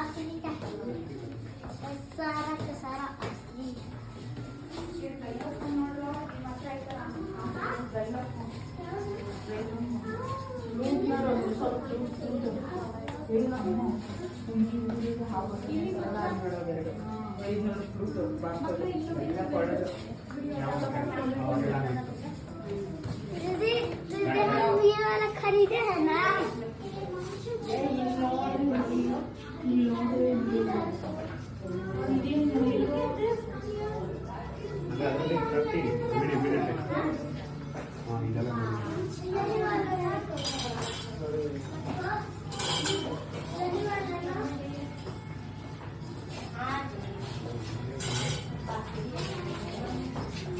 असली का सारा का सारा असली ये वाला खरीदे है ना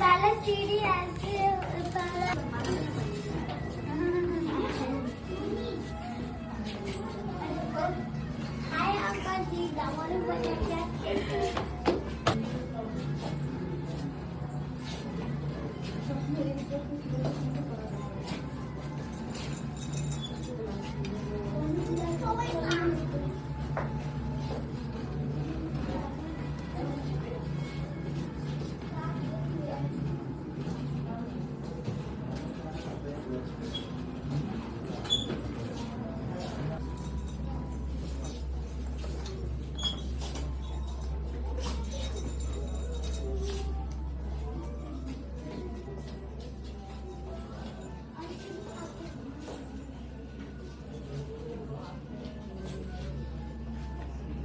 पहले सीढ़ी ऐसे हाय अंकल जी दावरी बजा क्या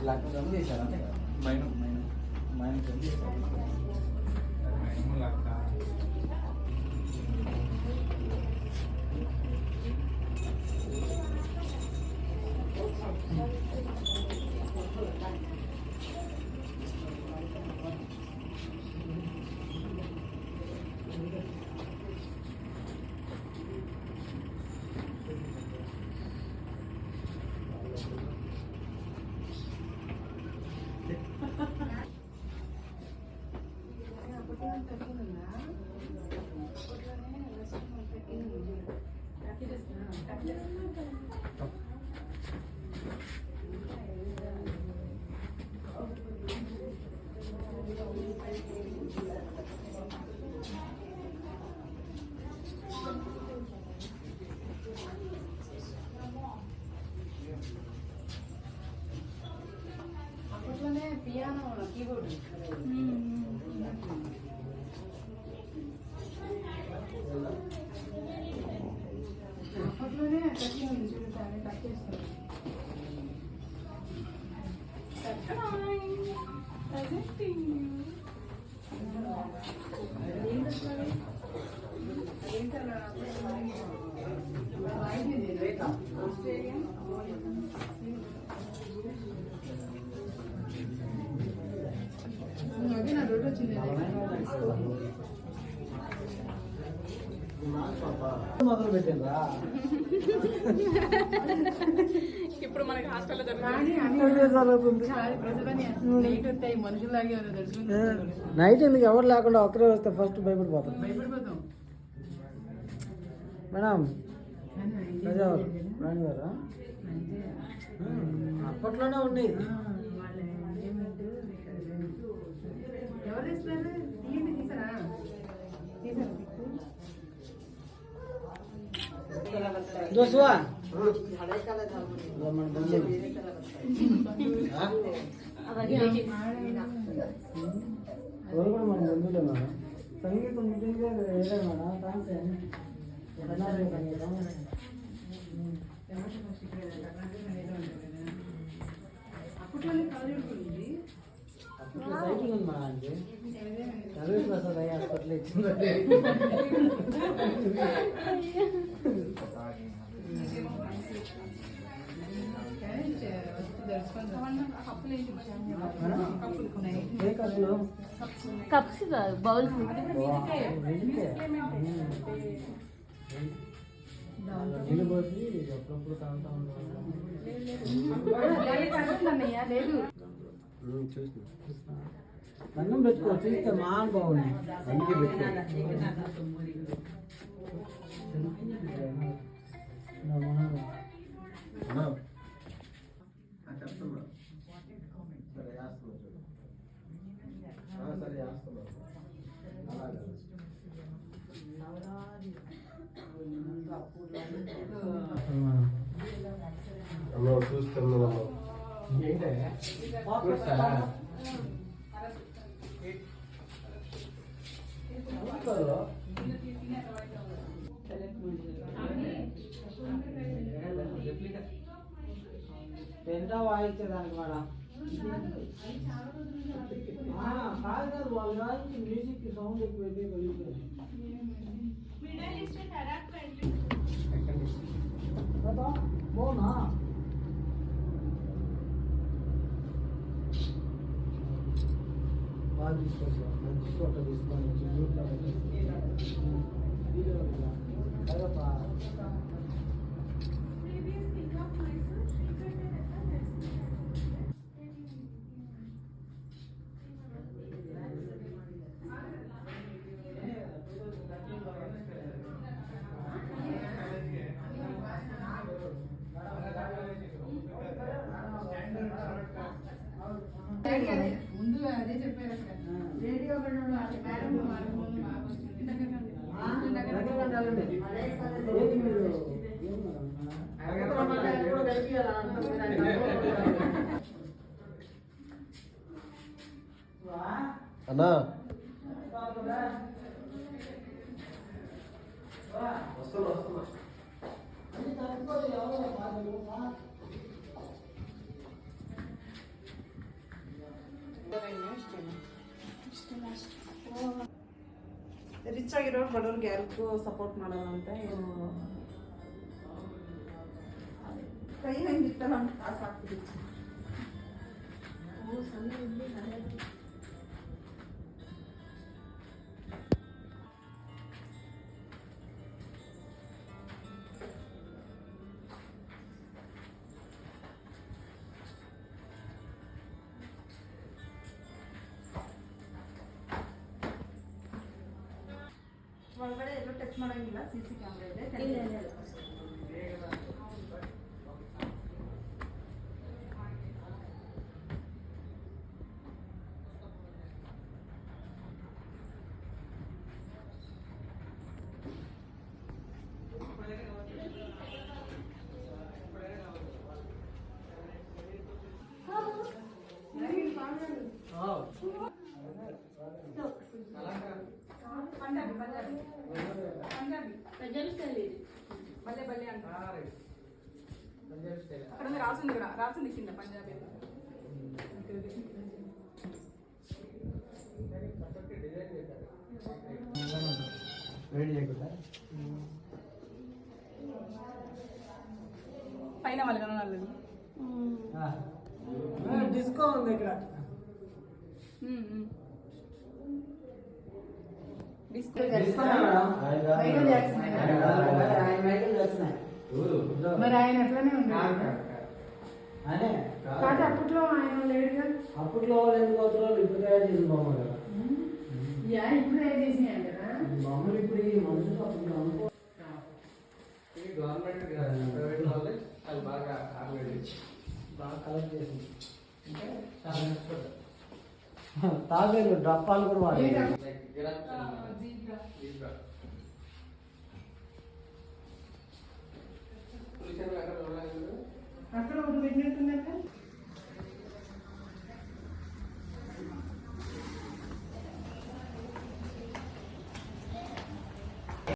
लाख कम చేశారా మైనస్ కम చేశారు మైనస్ लाख అప్పట్లోనే పియానో కీబోర్డ్ అప్పట్లోనే కట్టింగ్ చూడాలి కట్ చేస్తారు అదే నా రోడ్ వచ్చింది మొదలు పెట్టిండ్రా ఇప్పుడు మనకి హాస్టల్లో నైట్ ఎందుకు ఎవరు లేకుండా ఒక్కరే వస్తే ఫస్ట్ భయపడిపోతాం మేడం ప్రజావారు రాణి గారా అప్పట్లోనే ఉండేది ఎవరు తీస్తారు తీసారా దోసువా ఎవరు కూడా మన బంధువులే మేడం సంగీతం ముఖ్యంగా ఏదైనా మేడం డాన్స్ సంగీతం అప్పట్లోనే కాలేజ్ ఉంది అప్పట్లో సైకిల్ ఉంది మేడం అంటే చదివే ప్రసాద్ అయ్యి హాస్పిటల్ ఇచ్చింది కప్స్ బౌల్స్ నీళ్ళు పోసి అప్పుడప్పుడు తాగుతా ఉంటాం లేదు అన్నం పెట్టుకో చూస్తే మా బాగుంది అందుకే పెట్టుకో అన్న చూస్తున్నాం పెంటా వాయించేదానికి మేడం కాదు కాదు వాళ్ళు వాయించి మ్యూజిక్ సౌండ్ ఎక్కువ అయితే వెళ్తుంది బాగున్నా బాగా తీసుకొస్తా మంచి ఫోటో తీసుకొని ముందు అదే చెప్పారు అక్కడ రేడియో అన్నా ರಿಚ್ ಆಗಿರೋ ಬಡವ್ರಿಗೆ ಯಾರಿಗೂ ಸಪೋರ್ಟ್ ಮಾಡಲ್ಲ ಅಂತ ಏನು ಕೈ ಹೆಂಗಿತ್ತಲ್ಲ ಅಂತ ಕಾಸು ಹಾಕ್ತಿದ್ವಿ. ಒಳಗಡೆ ಎಲ್ಲೂ ಟಚ್ ಮಾಡಂಗಿಲ್ಲ, CC ಕ್ಯಾಮ್ರಾ ಇದೆ. బల్లే బల్లే అంట అక్కడ రాసింది రాసింది కింద పంజాబీ. పైన వాళ్ళు డిస్కో ఉంది ఇక్కడ. మరి ఆయన ఎట్లానే ఉన్నాడు అనే కాదు, అప్పట్లో ఆయన లేడుగా. అప్పట్లో వాళ్ళు ఎందుకు అవుతారు, ఇప్పుడు తయారు చేసిన బొమ్మలు కదా. ఇప్పుడు ఏం చేసి అంటారా బొమ్మలు ఇప్పుడు ఈ మనుషులు అప్పుడు అనుకో గవర్నమెంట్ ప్రైవేట్ వాళ్ళే అది బాగా బాగా కలెక్ట్ చేసింది. తాగేలు డప్పాలు కూడా వాడే. అక్కడ ఒకటి పెట్టినట్టుందంటే